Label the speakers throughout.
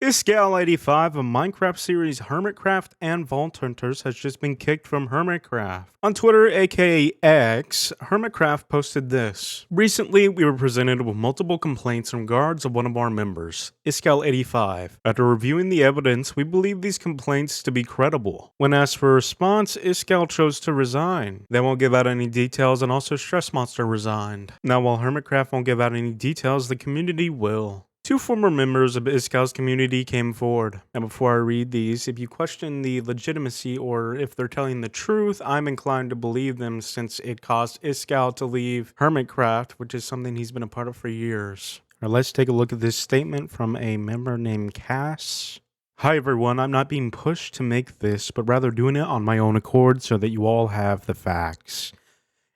Speaker 1: Iskall85 of Minecraft series HermitCraft and Vault Hunters has just been kicked from HermitCraft. On Twitter, aka X, HermitCraft posted this. Recently, we were presented with multiple complaints from guards of one of our members, Iskall85. After reviewing the evidence, we believe these complaints to be credible. When asked for a response, Iskall chose to resign. They won't give out any details, and also StressMonster resigned. Now, while HermitCraft won't give out any details, the community will. Two former members of Iskall's community came forward. And before I read these, if you question the legitimacy or if they're telling the truth, I'm inclined to believe them since it caused Iskall to leave HermitCraft, which is something he's been a part of for years. Now let's take a look at this statement from a member named Cass. Hi everyone, I'm not being pushed to make this, but rather doing it on my own accord so that you all have the facts.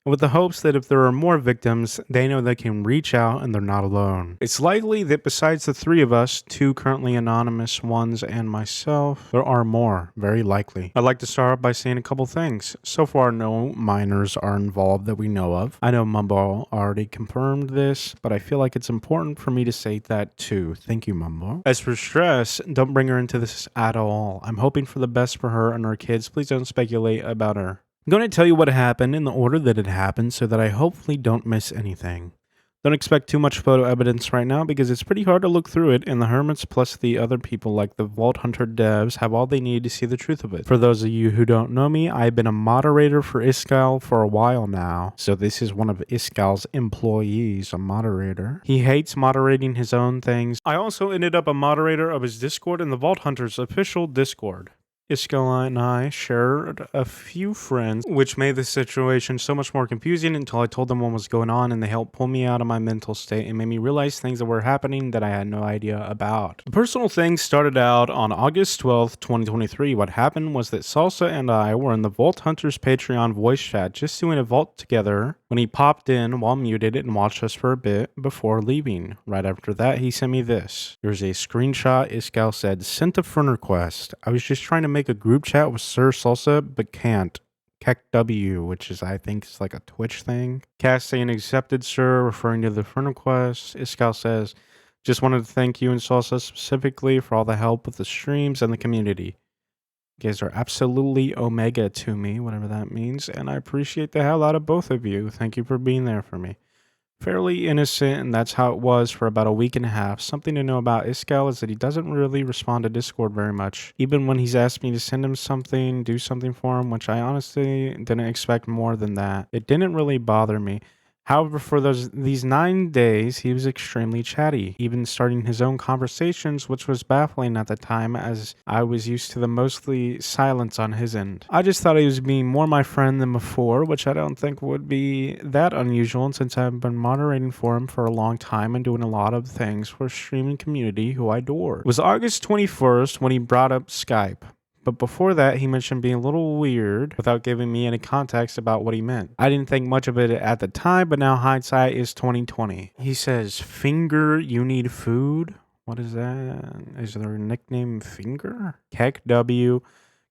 Speaker 1: With the hopes that if there are more victims, they know they can reach out and they're not alone. It's likely that besides the three of us, two currently anonymous ones and myself, there are more, very likely. I'd like to start off by saying a couple things. So far, no minors are involved that we know of. I know Mumbo already confirmed this, but I feel like it's important for me to say that too. Thank you, Mumbo. As for Stress, don't bring her into this at all. I'm hoping for the best for her and her kids. Please don't speculate about her. I'm going to tell you what happened in the order that it happened so that I hopefully don't miss anything. Don't expect too much photo evidence right now because it's pretty hard to look through it, and the hermits plus the other people like the Vault Hunter devs have all they need to see the truth of it. For those of you who don't know me, I've been a moderator for Iskall for a while now, so this is one of Iskall's employees, a moderator. He hates moderating his own things. I also ended up a moderator of his Discord and the Vault Hunter's official Discord. Iskall and I shared a few friends, which made the situation so much more confusing until I told them what was going on, and they helped pull me out of my mental state and made me realize things that were happening that I had no idea about. The personal thing started out on August 12th, 2023. What happened was that Salsa and I were in the Vault Hunters Patreon voice chat just doing a vault together when he popped in while muted and watched us for a bit before leaving. Right after that, he sent me this. There's a screenshot. Iskall said, "Sent a friend request. I was just trying to make a group chat with Sir Salsa, but can't. KEKW, which is, I think, is like a Twitch thing. Cass saying accepted, sir, referring to the friend request. Iskall says, just wanted to thank you and Salsa specifically for all the help with the streams and the community. You guys are absolutely omega to me, whatever that means, and I appreciate the hell out of both of you. Thank you for being there for me. Fairly innocent, and that's how it was for about a week and a half. Something to know about Iskall is that he doesn't really respond to Discord very much. Even when he's asked me to send him something, do something for him, which I honestly didn't expect more than that. It didn't really bother me. However, for these 9 days, he was extremely chatty, even starting his own conversations, which was baffling at the time as I was used to the mostly silence on his end. I just thought he was being more my friend than before, which I don't think would be that unusual since I've been moderating for him for a long time and doing a lot of things for a streaming community who I adore. It was August 21st when he brought up Skype. But before that, he mentioned being a little weird without giving me any context about what he meant. I didn't think much of it at the time, but now hindsight is 2020. He says, "Finger, you need food?" What is that? Is there a nickname Finger? KEKW.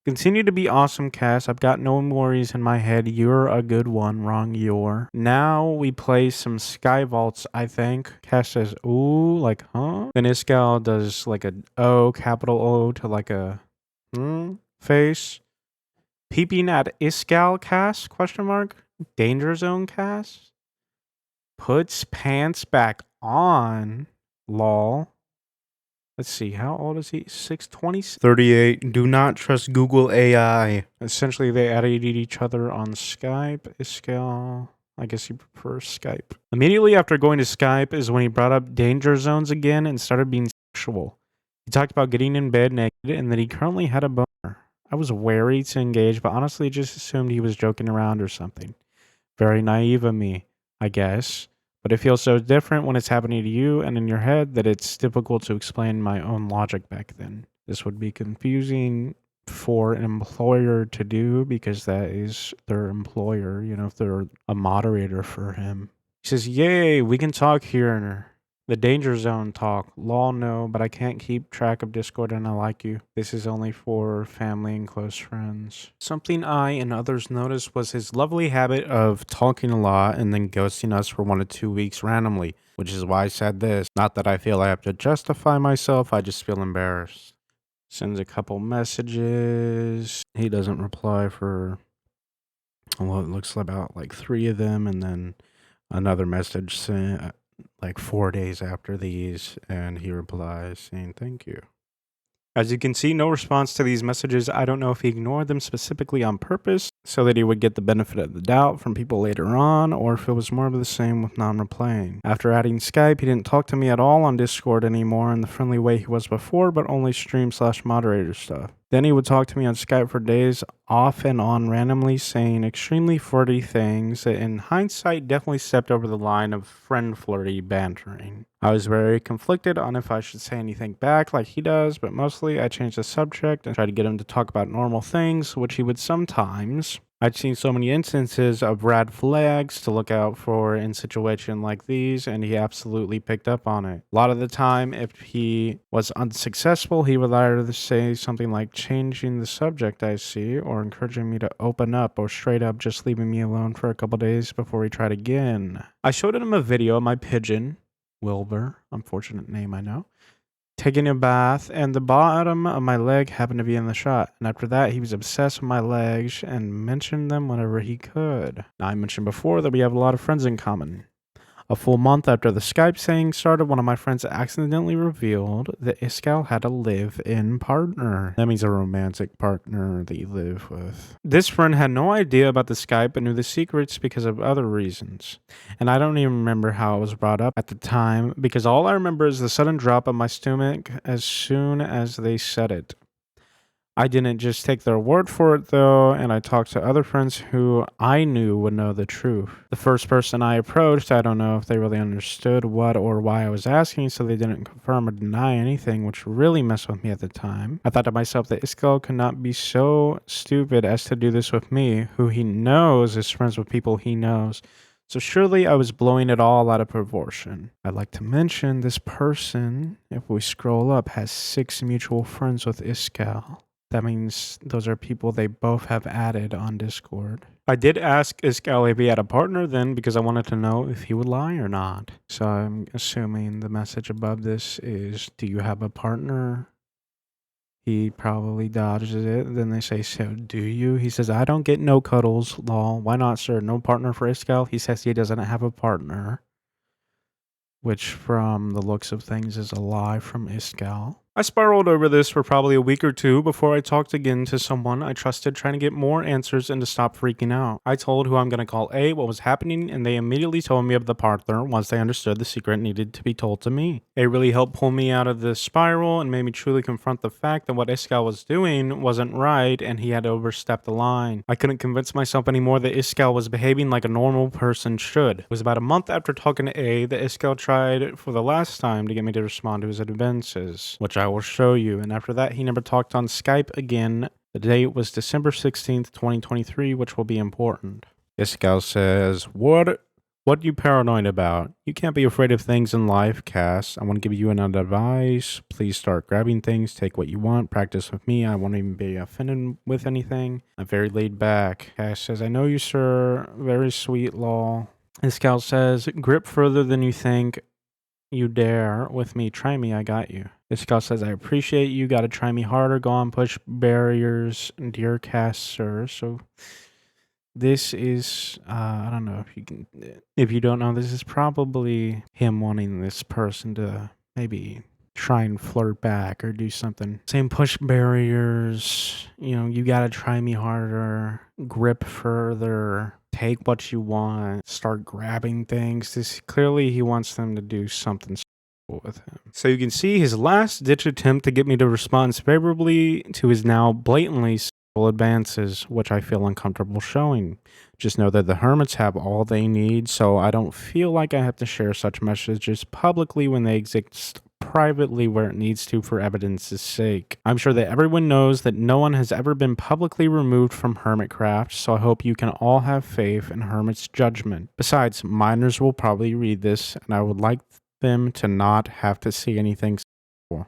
Speaker 1: Continue to be awesome, Cass. I've got no worries in my head. You're a good one. Wrong, you're. Now we play some Sky Vaults, I think. Cass says, ooh, like, huh? Then Iskall does like a O, capital O to like a face. Peeping at Iskall cast? Question mark. Danger zone cast. Puts pants back on. Lol. Let's see. How old is he? 620? 38. Do not trust Google AI. Essentially, they added each other on Skype. Iskall. I guess he prefers Skype. Immediately after going to Skype is when he brought up danger zones again and started being sexual. He talked about getting in bed naked and that he currently had a boner. I was wary to engage, but honestly just assumed he was joking around or something. Very naive of me, I guess. But it feels so different when it's happening to you and in your head that it's difficult to explain my own logic back then. This would be confusing for an employer to do because that is their employer, you know, if they're a moderator for him. He says, yay, we can talk here. The danger zone talk. Lol, no, but I can't keep track of Discord and I like you. This is only for family and close friends. Something I and others noticed was his lovely habit of talking a lot and then ghosting us for 1 to 2 weeks randomly, which is why I said this. Not that I feel I have to justify myself, I just feel embarrassed. Sends a couple messages. He doesn't reply for, well, it looks about like 3 of them, and then another message sent like 4 days after these, and he replies saying thank you. As you can see, no response to these messages. I don't know if he ignored them specifically on purpose so that he would get the benefit of the doubt from people later on, or if it was more of the same with non-replying. After adding Skype, he didn't talk to me at all on Discord anymore in the friendly way he was before, but only stream/moderator stuff. Then he would talk to me on Skype for days, off and on, randomly saying extremely flirty things that in hindsight definitely stepped over the line of friend flirty bantering. I was very conflicted on if I should say anything back like he does, but mostly I changed the subject and tried to get him to talk about normal things, which he would sometimes. I'd seen so many instances of red flags to look out for in situations like these, and he absolutely picked up on it. A lot of the time, if he was unsuccessful, he would either say something like changing the subject I see, or encouraging me to open up, or straight up just leaving me alone for a couple days before he tried again. I showed him a video of my pigeon, Wilbur, unfortunate name I know, taking a bath, and the bottom of my leg happened to be in the shot. And after that, he was obsessed with my legs and mentioned them whenever he could. Now, I mentioned before that we have a lot of friends in common. A full month after the Skype saying started, one of my friends accidentally revealed that Iskall had a live-in partner. That means a romantic partner that you live with. This friend had no idea about the Skype but knew the secrets because of other reasons. And I don't even remember how it was brought up at the time, because all I remember is the sudden drop of my stomach as soon as they said it. I didn't just take their word for it though, and I talked to other friends who I knew would know the truth. The first person I approached, I don't know if they really understood what or why I was asking, so they didn't confirm or deny anything, which really messed with me at the time. I thought to myself that Iskall could not be so stupid as to do this with me, who he knows is friends with people he knows. So surely I was blowing it all out of proportion. I'd like to mention this person, if we scroll up, has 6 mutual friends with Iskall. That means those are people they both have added on Discord. I did ask Iskall if he had a partner then because I wanted to know if he would lie or not. So I'm assuming the message above this is, do you have a partner? He probably dodges it. Then they say, so do you? He says, I don't get no cuddles, lol. Why not, sir? No partner for Iskall? He says he doesn't have a partner, which from the looks of things is a lie from Iskall. I spiraled over this for probably a week or 2 before I talked again to someone I trusted, trying to get more answers and to stop freaking out. I told who I'm going to call A what was happening, and they immediately told me of the partner once they understood the secret needed to be told to me. A really helped pull me out of the spiral and made me truly confront the fact that what Iskall was doing wasn't right and he had overstepped the line. I couldn't convince myself anymore that Iskall was behaving like a normal person should. It was about a month after talking to A that Iskall tried for the last time to get me to respond to his advances, which I will show you, and after that he never talked on Skype again. The date was December 16th, 2023, which will be important. Iskall says, What you paranoid about? You can't be afraid of things in life, Cass. I want to give you another advice. Please start grabbing things, take what you want, practice with me. I won't even be offended with anything. I'm very laid back. Cass says, I know you, sir. Very sweet, lol. Iskall says, grip further than you think you dare with me. Try me, I got you. Iskall says, I appreciate you. Gotta try me harder. Go on, push barriers. Dear Cass, sir. So this is, I don't know if you don't know, this is probably him wanting this person to maybe try and flirt back or do something. Same, push barriers. You know, you gotta try me harder. Grip further. Take what you want, start grabbing things. This clearly he wants them to do something with him. So you can see his last ditch attempt to get me to respond favorably to his now blatantly sexual advances, which I feel uncomfortable showing. Just know that the hermits have all they need, so I don't feel like I have to share such messages publicly when they exist privately where it needs to for evidence's sake. I'm sure that everyone knows that no one has ever been publicly removed from HermitCraft, so I hope you can all have faith in Hermit's judgment. Besides, minors will probably read this, and I would like them to not have to see anything.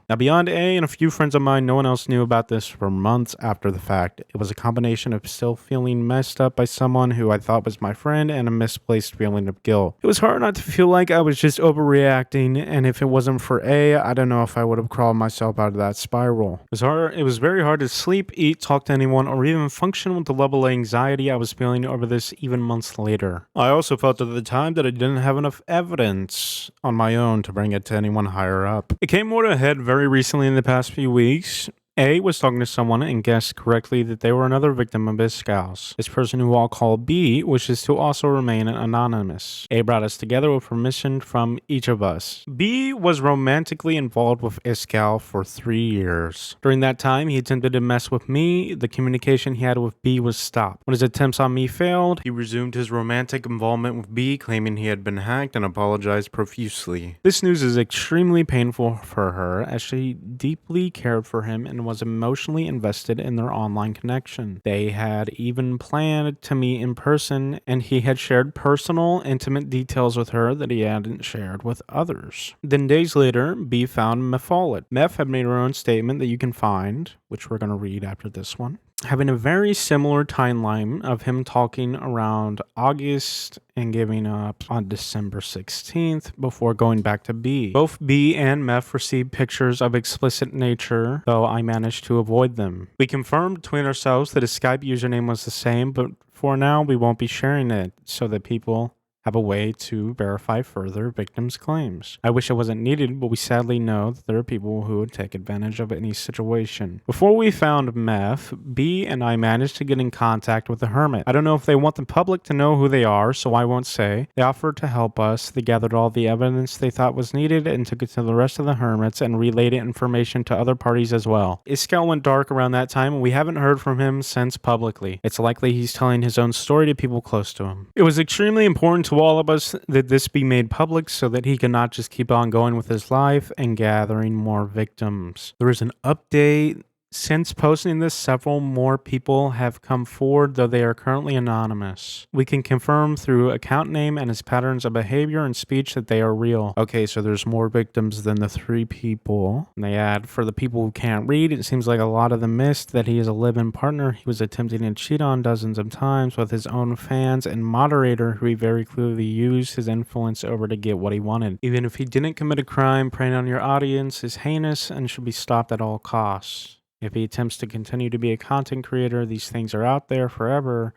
Speaker 1: Now, beyond A and a few friends of mine, no one else knew about this for months after the fact. It was a combination of still feeling messed up by someone who I thought was my friend and a misplaced feeling of guilt. It was hard not to feel like I was just overreacting, and if it wasn't for A, I don't know if I would have crawled myself out of that spiral. It was very hard to sleep, eat, talk to anyone, or even function with the level of anxiety I was feeling over this even months later. I also felt at the time that I didn't have enough evidence on my own to bring it to anyone higher up. It came more to a head very recently in the past few weeks. A was talking to someone and guessed correctly that they were another victim of Iskall's. This person, who I'll call B, wishes to also remain anonymous. A brought us together with permission from each of us. B was romantically involved with Iskall for 3 years. During that time, he attempted to mess with me. The communication he had with B was stopped. When his attempts on me failed, he resumed his romantic involvement with B, claiming he had been hacked, and apologized profusely. This news is extremely painful for her, as she deeply cared for him and was emotionally invested in their online connection. They had even planned to meet in person, and he had shared personal, intimate details with her that he hadn't shared with others. Then days later, B found Mephalit. Meph had made her own statement that you can find, which we're going to read after this one, having a very similar timeline of him talking around August and giving up on December 16th before going back to B. Both B and Meph received pictures of explicit nature, though I managed to avoid them. We confirmed between ourselves that his Skype username was the same, but for now we won't be sharing it so that people have a way to verify further victims' claims. I wish it wasn't needed, but we sadly know that there are people who would take advantage of any situation. Before we found Meth, B and I managed to get in contact with the Hermit. I don't know if they want the public to know who they are, so I won't say. They offered to help us. They gathered all the evidence they thought was needed and took it to the rest of the Hermits and relayed information to other parties as well. Iskall went dark around that time, and we haven't heard from him since publicly. It's likely he's telling his own story to people close to him. It was extremely important to all of us that this be made public so that he can not just keep on going with his life and gathering more victims. There is an update. Since posting this, several more people have come forward, though they are currently anonymous. We can confirm through account name and his patterns of behavior and speech that they are real. Okay, so there's more victims than the 3 people. And they add, for the people who can't read, it seems like a lot of them missed that he is a live-in partner he was attempting to cheat on dozens of times with his own fans and moderator, who he very clearly used his influence over to get what he wanted. Even if he didn't commit a crime, preying on your audience is heinous and should be stopped at all costs. If he attempts to continue to be a content creator, these things are out there forever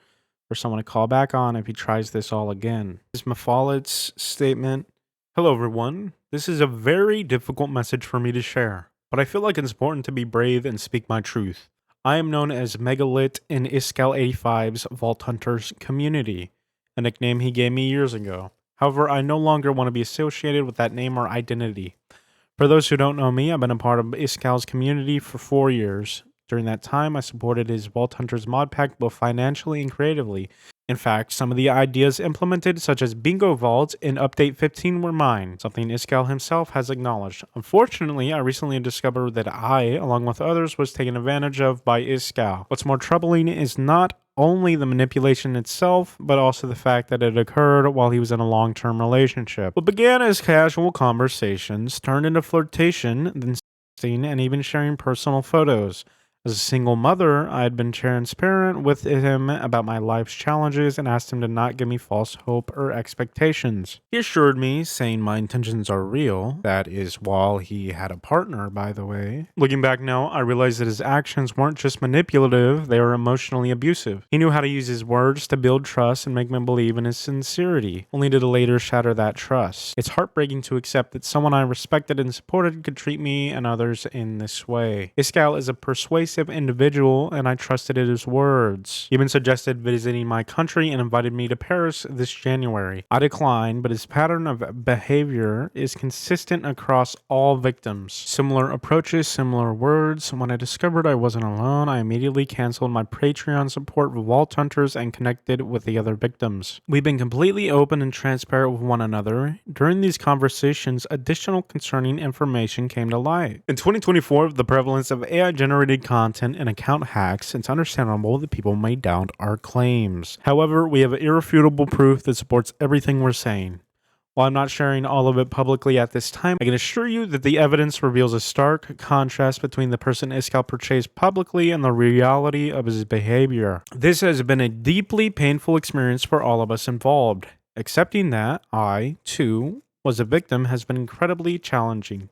Speaker 1: for someone to call back on if he tries this all again. This is Mephalit's statement. Hello everyone. This is a very difficult message for me to share, but I feel like it's important to be brave and speak my truth. I am known as Megalit in Iskall85's Vault Hunters community, a nickname he gave me years ago. However, I no longer want to be associated with that name or identity. For those who don't know me, I've been a part of Iskall's community for 4 years. During that time, I supported his Vault Hunters mod pack both financially and creatively. In fact, some of the ideas implemented, such as Bingo Vaults in Update 15, were mine, something Iskall himself has acknowledged. Unfortunately, I recently discovered that I, along with others, was taken advantage of by Iskall. What's more troubling is not only the manipulation itself, but also the fact that it occurred while he was in a long-term relationship. What began as casual conversations turned into flirtation, then sexting, and even sharing personal photos. As a single mother, I had been transparent with him about my life's challenges and asked him to not give me false hope or expectations. He assured me, saying my intentions are real. That is, while he had a partner, by the way. Looking back now, I realized that his actions weren't just manipulative, they were emotionally abusive. He knew how to use his words to build trust and make me believe in his sincerity, only to later shatter that trust. It's heartbreaking to accept that someone I respected and supported could treat me and others in this way. Iskall is a persuasive individual, and I trusted his words. He even suggested visiting my country and invited me to Paris this January. I declined, but his pattern of behavior is consistent across all victims. Similar approaches, similar words. When I discovered I wasn't alone, I immediately canceled my Patreon support for Vault Hunters and connected with the other victims. We've been completely open and transparent with one another. During these conversations, additional concerning information came to light. In 2024, with the prevalence of AI-generated content and account hacks, it's understandable that people may doubt our claims. However, we have irrefutable proof that supports everything we're saying. While I'm not sharing all of it publicly at this time, I can assure you that the evidence reveals a stark contrast between the person Iskall portrays publicly and the reality of his behavior. This has been a deeply painful experience for all of us involved. Accepting that I, too, was a victim has been incredibly challenging.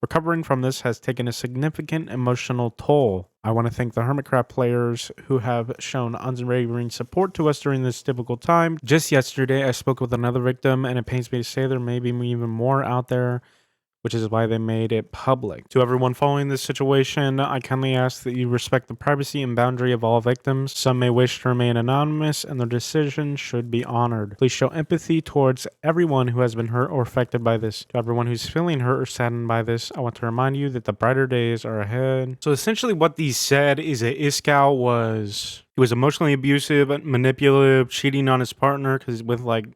Speaker 1: Recovering from this has taken a significant emotional toll. I want to thank the HermitCraft players who have shown unwavering support to us during this difficult time. Just yesterday, I spoke with another victim, and it pains me to say there may be even more out there, which is why they made it public. To everyone following this situation, I kindly ask that you respect the privacy and boundary of all victims. Some may wish to remain anonymous, and their decision should be honored. Please show empathy towards everyone who has been hurt or affected by this. To everyone who's feeling hurt or saddened by this, I want to remind you that the brighter days are ahead. So essentially what these said is that Iskall was... He was emotionally abusive, manipulative, cheating on his partner because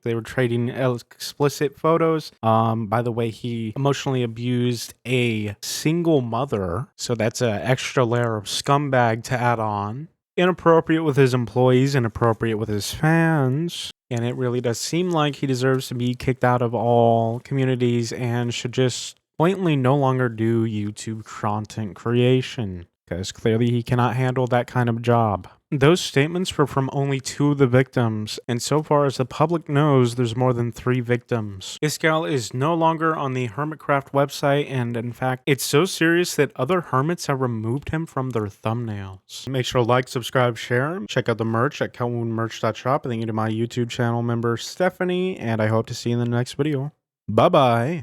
Speaker 1: they were trading explicit photos. By the way, he emotionally abused a single mother. So that's an extra layer of scumbag to add on. Inappropriate with his employees, inappropriate with his fans. And it really does seem like he deserves to be kicked out of all communities and should just blatantly no longer do YouTube content creation. Because clearly he cannot handle that kind of job. Those statements were from only 2 of the victims, and so far as the public knows, there's more than 3 victims. Iskall is no longer on the HermitCraft website, and in fact, it's so serious that other hermits have removed him from their thumbnails. Make sure to like, subscribe, share, check out the merch at CountWootinMerch.shop. Thank you to my YouTube channel member, Stephanie, and I hope to see you in the next video. Bye-bye.